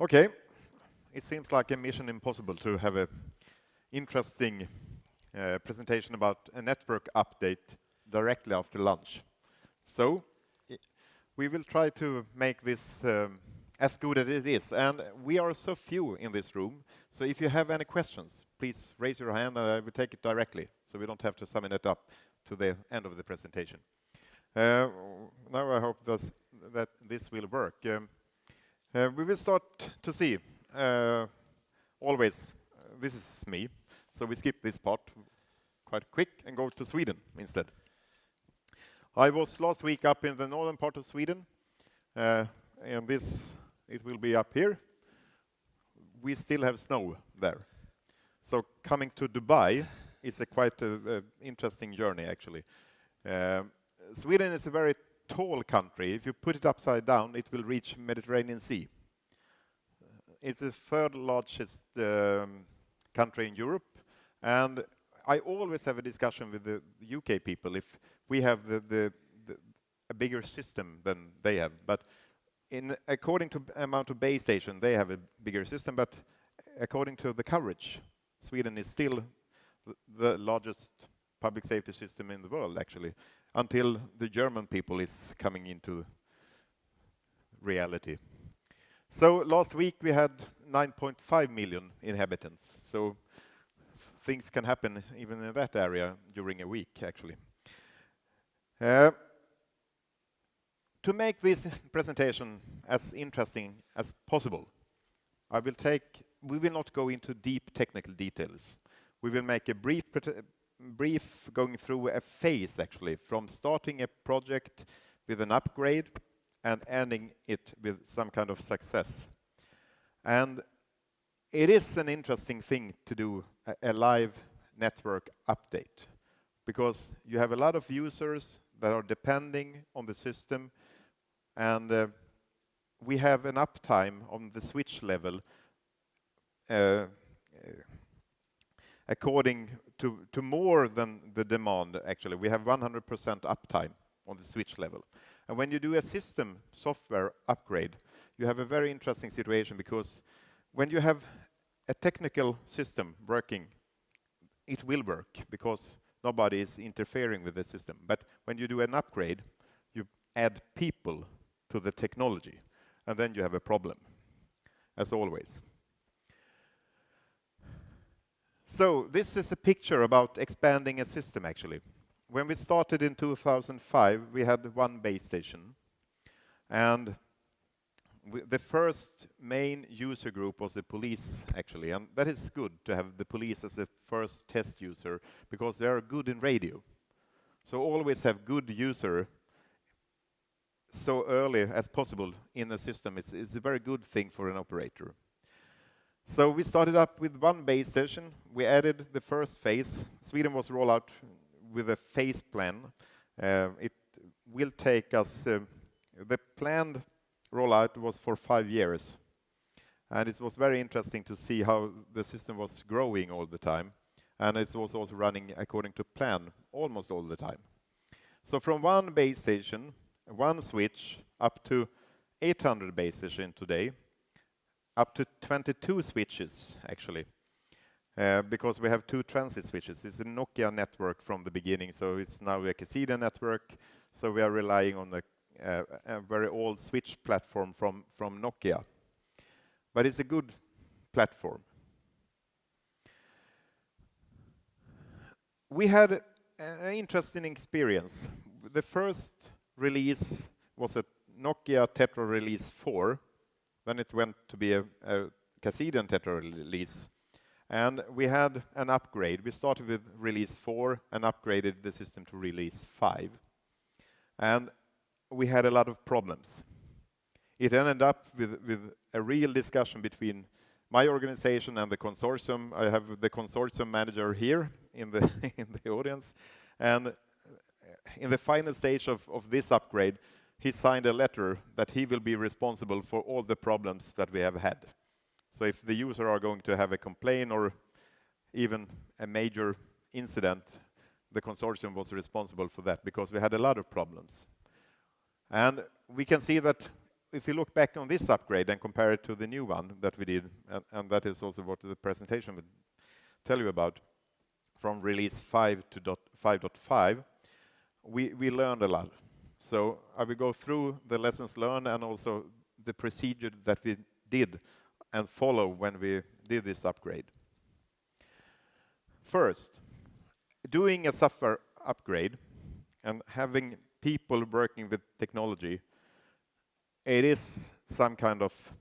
Okay, it seems like a mission impossible to have a interesting presentation about a network update directly after lunch. So we will try to make this as good as it is. And we are so few in this room, so if you have any questions, please raise your hand and I will take it directly, so we don't have to sum it up to the end of the presentation. Now I hope that this will work. We will start to see, always, this is me, so we skip this part quite quick and go to Sweden instead. I was last week up in the northern part of Sweden, and it will be up here. We still have snow there. So coming to Dubai is a quite interesting journey, actually. Sweden is a very tall country. If you put it upside down, it will reach Mediterranean Sea. It's the third largest country in Europe, and I always have a discussion with the UK people if we have a bigger system than they have. But according to amount of base station, they have a bigger system. But according to the coverage, Sweden is still the largest public safety system in the world, actually, until the German people is coming into reality. So last week we had 9.5 million inhabitants. So things can happen even in that area during a week, actually. To make this presentation as interesting as possible, we will not go into deep technical details. We will make a brief going through a phase, actually, from starting a project with an upgrade and ending it with some kind of success. And it is an interesting thing to do a live network update, because you have a lot of users that are depending on the system, and we have an uptime on the switch level according to more than the demand, actually. We have 100% uptime on the switch level. And when you do a system software upgrade, you have a very interesting situation, because when you have a technical system working, it will work because nobody is interfering with the system. But when you do an upgrade, you add people to the technology, and then you have a problem, as always. So this is a picture about expanding a system, actually. When we started in 2005, we had one base station, and the first main user group was the police, actually, and that is good to have the police as the first test user, because they are good in radio. So always have good user so early as possible in the system. It's a very good thing for an operator. So we started up with one base station. We added the first phase. Sweden was rolled out with a phase plan. It will take us, the planned rollout was for 5 years. And it was very interesting to see how the system was growing all the time. And it was also running according to plan almost all the time. So from one base station, one switch, up to 800 base stations today, up to 22 switches, actually, because we have 2 transit switches. It's a Nokia network from the beginning, so it's now a Casino network. So we are relying on a very old switch platform from Nokia. But it's a good platform. We had an interesting experience. The first release was a Nokia TETRA release 4. Then it went to be a Casino TETRA release. And we had an upgrade. We started with release 4 and upgraded the system to release 5. And we had a lot of problems. It ended up with a real discussion between my organization and the consortium. I have the consortium manager here in the in the audience. And in the final stage of this upgrade, he signed a letter that he will be responsible for all the problems that we have had. So if the user are going to have a complaint or even a major incident, the consortium was responsible for that, because we had a lot of problems. And we can see that if you look back on this upgrade and compare it to the new one that we did, and that is also what the presentation would tell you about, from release 5 to 5.5, we learned a lot. So I will go through the lessons learned and also the procedure that we did and follow when we did this upgrade. First, doing a software upgrade and having people working with technology, it is some kind of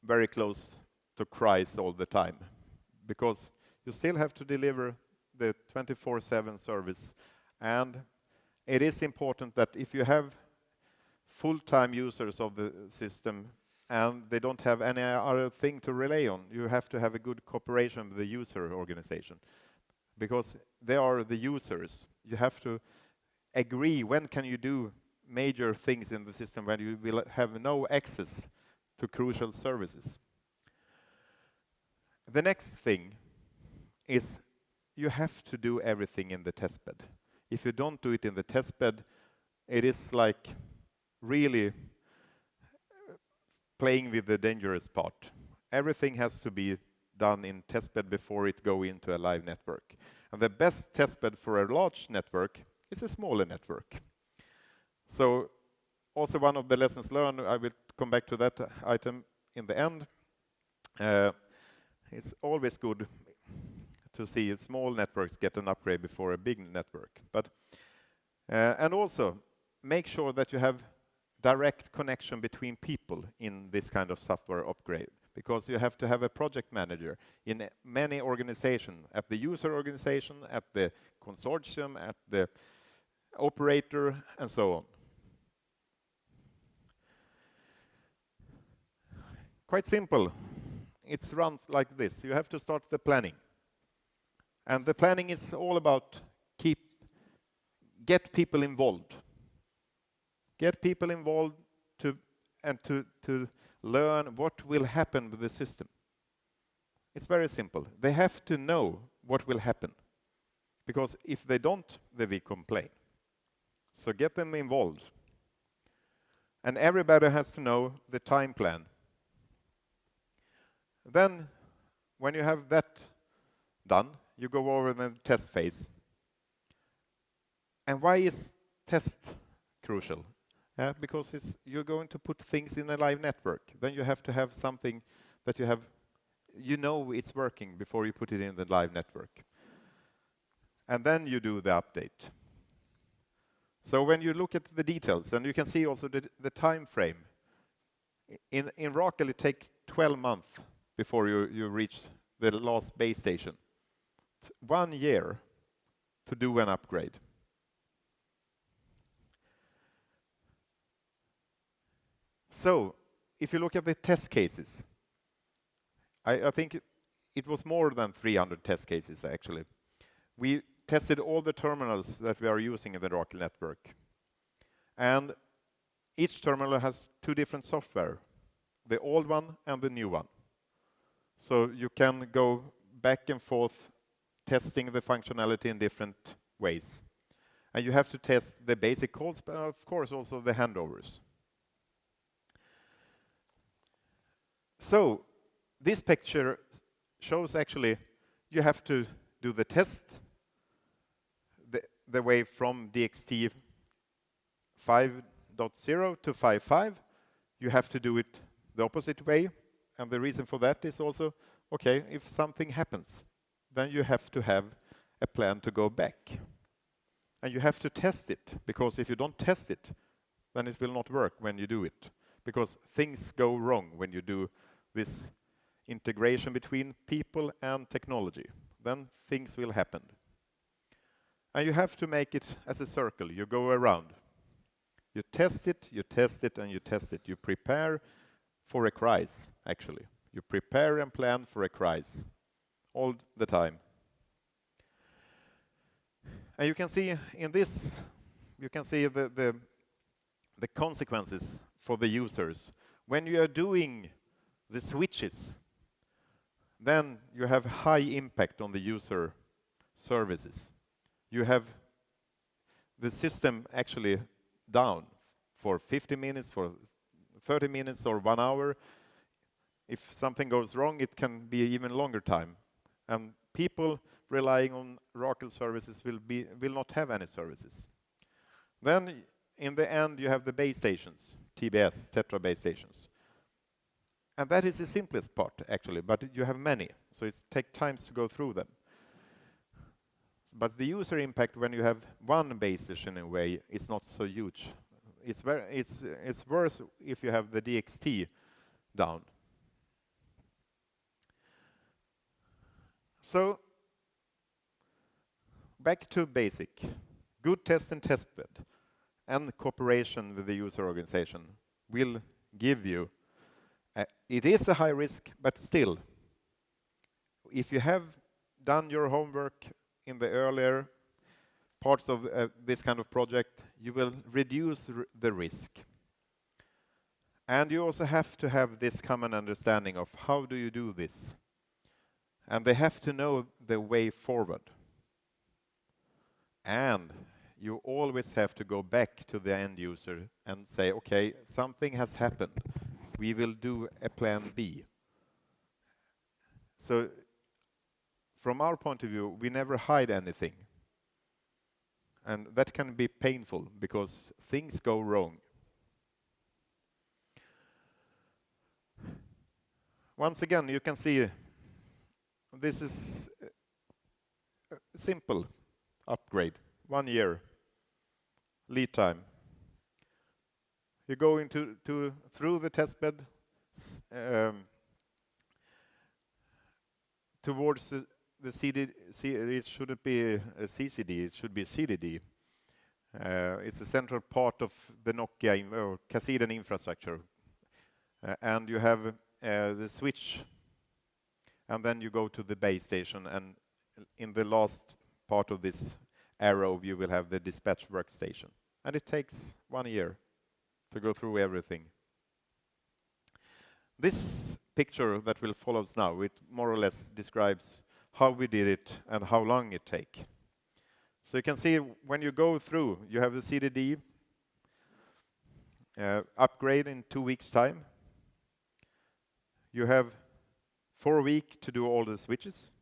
very close to Christ all the time, because you still have to deliver the 24/7 service, and it is important that if you have full-time users of the system and they don't have any other thing to rely on, you have to have a good cooperation with the user organization, because they are the users. You have to agree when can you do major things in the system when you will have no access to crucial services. The next thing is you have to do everything in the testbed. If you don't do it in the testbed, it is like really playing with the dangerous part. Everything has to be done in testbed before it go into a live network. And the best testbed for a large network is a smaller network. So also one of the lessons learned, I will come back to that item in the end. It's always good to see small networks get an upgrade before a big network. But and also make sure that you have direct connection between people in this kind of software upgrade, because you have to have a project manager in many organizations, at the user organization, at the consortium, at the operator, and so on. Quite simple. It runs like this. You have to start the planning. And the planning is all about get people involved. Get people involved to learn what will happen with the system. It's very simple. They have to know what will happen, because if they don't, they will complain. So get them involved. And everybody has to know the time plan. Then, when you have that done, you go over the test phase. And why is test crucial? Because you're going to put things in a live network. Then you have to have something that you know it's working before you put it in the live network. And then you do the update. So when you look at the details, and you can see also the time frame. In Rakel, it takes 12 months before you reach the last base station. 1 year to do an upgrade. So, if you look at the test cases, I think it was more than 300 test cases, actually. We tested all the terminals that we are using in the Rakel network. And each terminal has 2 different software, the old one and the new one. So you can go back and forth testing the functionality in different ways. And you have to test the basic calls, but of course also the handovers. So this picture shows actually you have to do the test the way from DXT 5.0 to 5.5. You have to do it the opposite way. And the reason for that is also, okay, if something happens, then you have to have a plan to go back. And you have to test it, because if you don't test it, then it will not work when you do it. Because things go wrong when you do this integration between people and technology. Then things will happen. And you have to make it as a circle. You go around. You test it, you test it, and you test it. You prepare for a crisis, actually. You prepare and plan for a crisis all the time. And you can see in this, you can see the consequences for the users. When you are doing the switches, then you have high impact on the user services. You have the system actually down for 50 minutes, for 30 minutes or 1 hour. If something goes wrong, it can be even longer time. And people relying on Oracle services will not have any services. Then, in the end, you have the base stations, TBS, TETRA base stations. And that is the simplest part, actually, but you have many, so it takes time to go through them. But the user impact when you have one base station in a way is not so huge. It's worse if you have the DXT down. So, back to basic. Good test and test bed and cooperation with the user organization will give you, it is a high risk, but still, if you have done your homework in the earlier parts of this kind of project, you will reduce the risk. And you also have to have this common understanding of how do you do this. And they have to know the way forward. And you always have to go back to the end user and say, okay, something has happened. We will do a plan B. So from our point of view, we never hide anything. And that can be painful because things go wrong. Once again, you can see this is a simple upgrade, 1 year lead time. You go through the test bed towards the CD. It shouldn't be a CCD; it should be CDD. It's a central part of the Nokia or Casiden infrastructure, and you have the switch, and then you go to the base station, and in the last part of this arrow, you will have the dispatch workstation, and it takes 1 year to go through everything. This picture that will follow now, it more or less describes how we did it and how long it take. So you can see when you go through, you have the CDD upgrade in 2 weeks' time. You have 4 weeks to do all the switches,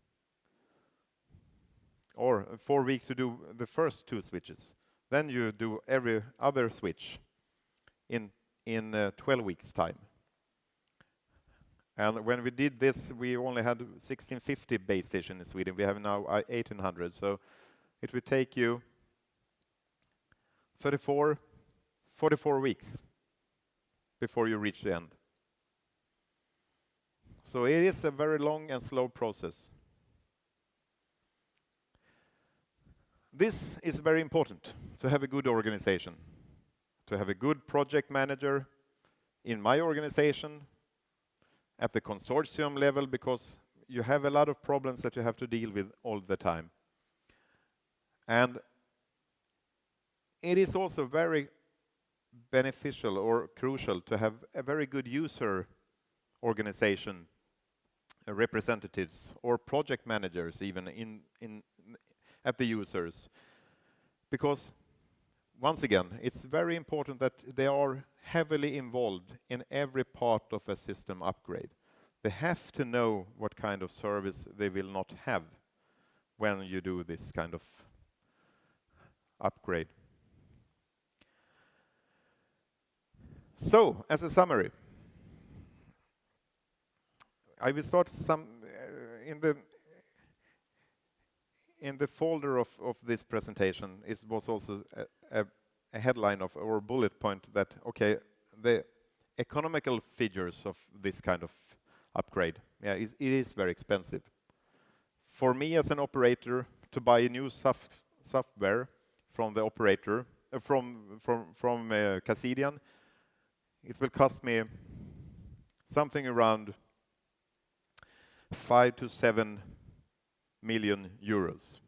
or 4 weeks to do the first 2 switches. Then you do every other switch in 12 weeks' time. And when we did this, we only had 1650 base stations in Sweden. We have now 1800, so it will take you 44 weeks before you reach the end. So it is a very long and slow process. This is very important, to have a good organization, to have a good project manager in my organization, at the consortium level, because you have a lot of problems that you have to deal with all the time. And it is also very beneficial or crucial to have a very good user organization, representatives or project managers even at the users. Because once again, it's very important that they are heavily involved in every part of a system upgrade. They have to know what kind of service they will not have when you do this kind of upgrade. So, as a summary, I will start in the folder of this presentation. It was also a headline or a bullet point that, okay, the economical figures of this kind of upgrade, yeah, it is very expensive. For me as an operator to buy a new software from the operator, from Casiden, it will cost me something around 5 to 7 million euros.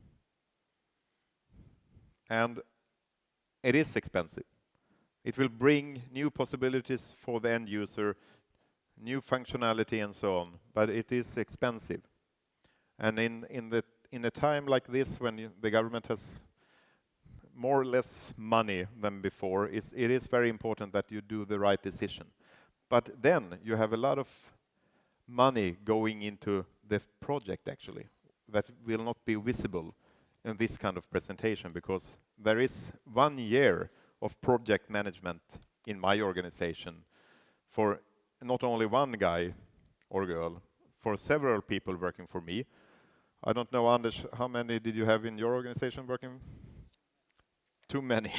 And it is expensive. It will bring new possibilities for the end user, new functionality and so on, but it is expensive. And in a time like this, when the government has more or less money than before, it is very important that you do the right decision. But then you have a lot of money going into the project actually that will not be visible in this kind of presentation, because there is 1 year of project management in my organization for not only one guy or girl, for several people working for me. I don't know, Anders, how many did you have in your organization working? Too many.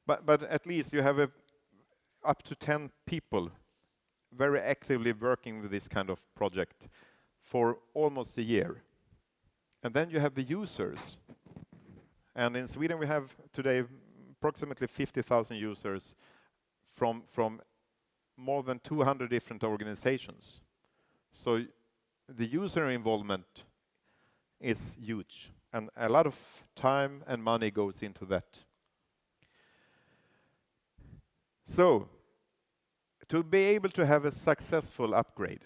But at least you have up to 10 people very actively working with this kind of project for almost a year. And then you have the users. And in Sweden we have today approximately 50,000 users from more than 200 different organizations. So the user involvement is huge, and a lot of time and money goes into that. So, to be able to have a successful upgrade,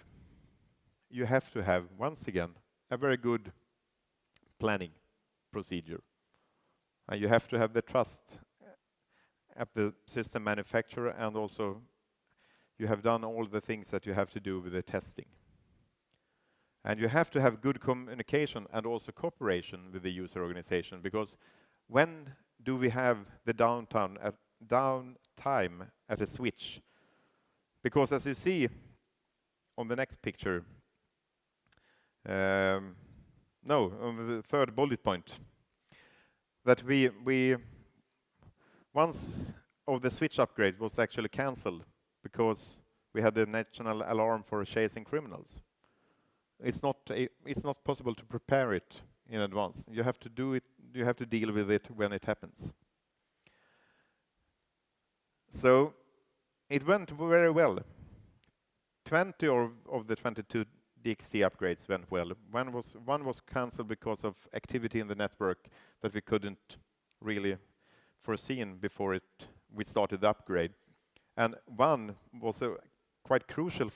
you have to have, once again, a very good planning procedure. And you have to have the trust at the system manufacturer, and also you have done all the things that you have to do with the testing. And you have to have good communication and also cooperation with the user organization, because when do we have the downtime at a switch? Because as you see on the next picture, on the third bullet point, that once of the switch upgrade was actually cancelled because we had the national alarm for chasing criminals. It's not possible to prepare it in advance. You have to do it. You have to deal with it when it happens. So it went very well. 20 of the 22 DXT upgrades went well. One was cancelled because of activity in the network that we couldn't really foreseen before we started the upgrade. And one was a quite crucial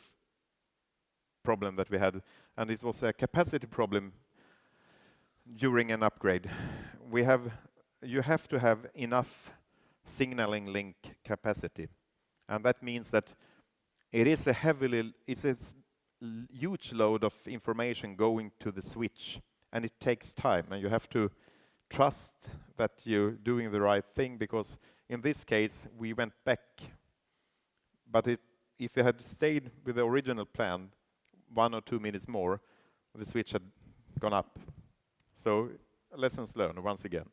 problem that we had, and it was a capacity problem during an upgrade. You have to have enough signaling link capacity, and that means that it's a huge load of information going to the switch, and it takes time, and you have to trust that you're doing the right thing, because in this case we went back, but if you had stayed with the original plan 1 or 2 minutes more, the switch had gone up. So lessons learned once again.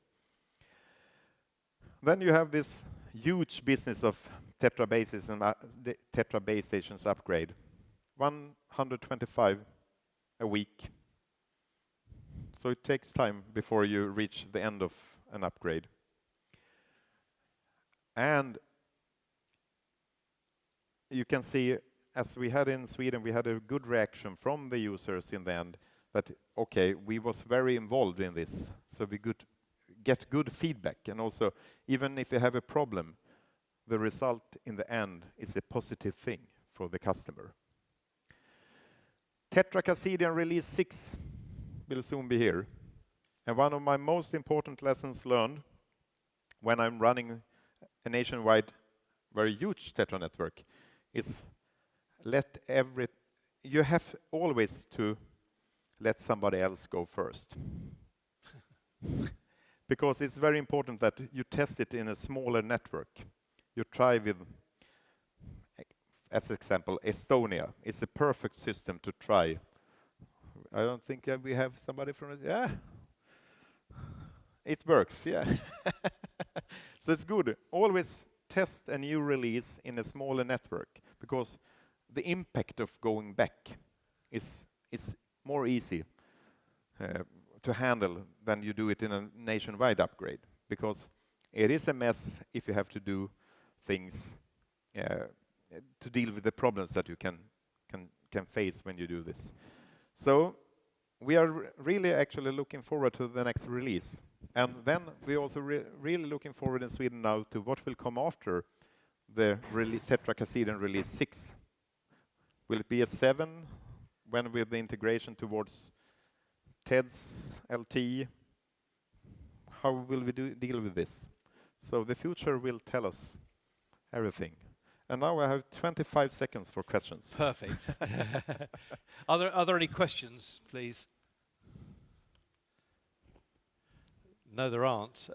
Then you have this huge business of TETRA bases and the TETRA base stations upgrade. 125 a week. So it takes time before you reach the end of an upgrade. And you can see, as we had in Sweden, we had a good reaction from the users in the end that, okay, we was very involved in this, so we could get good feedback. And also, even if you have a problem, the result in the end is a positive thing for the customer. TETRA Cassidian Release 6 will soon be here. And one of my most important lessons learned when I'm running a nationwide, very huge TETRA network is you have always to let somebody else go first. Because it's very important that you test it in a smaller network. You try with, as example, Estonia. It's a perfect system to try. I don't think we have somebody from it. Yeah, it works, yeah. So it's good. Always test a new release in a smaller network, because the impact of going back is more easy to handle than you do it in a nationwide upgrade, because it is a mess if you have to do things to deal with the problems that you can face when you do this. So we are really actually looking forward to the next release. And then we're also really looking forward in Sweden now to what will come after the TETRA Cassidian Release 6. Will it be a 7 when with the integration towards TEDS, LT? How will we deal with this? So the future will tell us everything. And now I have 25 seconds for questions. Perfect. Are there any questions, please? No, there aren't.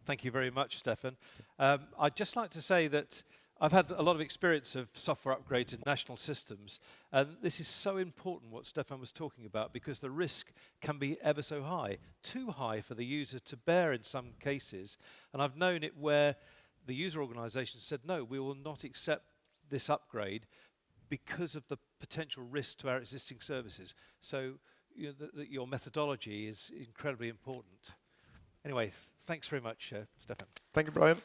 Thank you very much, Stefan. I'd just like to say that I've had a lot of experience of software upgrades in national systems, and this is so important what Stefan was talking about, because the risk can be ever so high, too high for the user to bear in some cases. And I've known it where the user organisation said, no, we will not accept this upgrade because of the potential risk to our existing services. So your methodology is incredibly important. Anyway, thanks very much, Stefan. Thank you, Brian.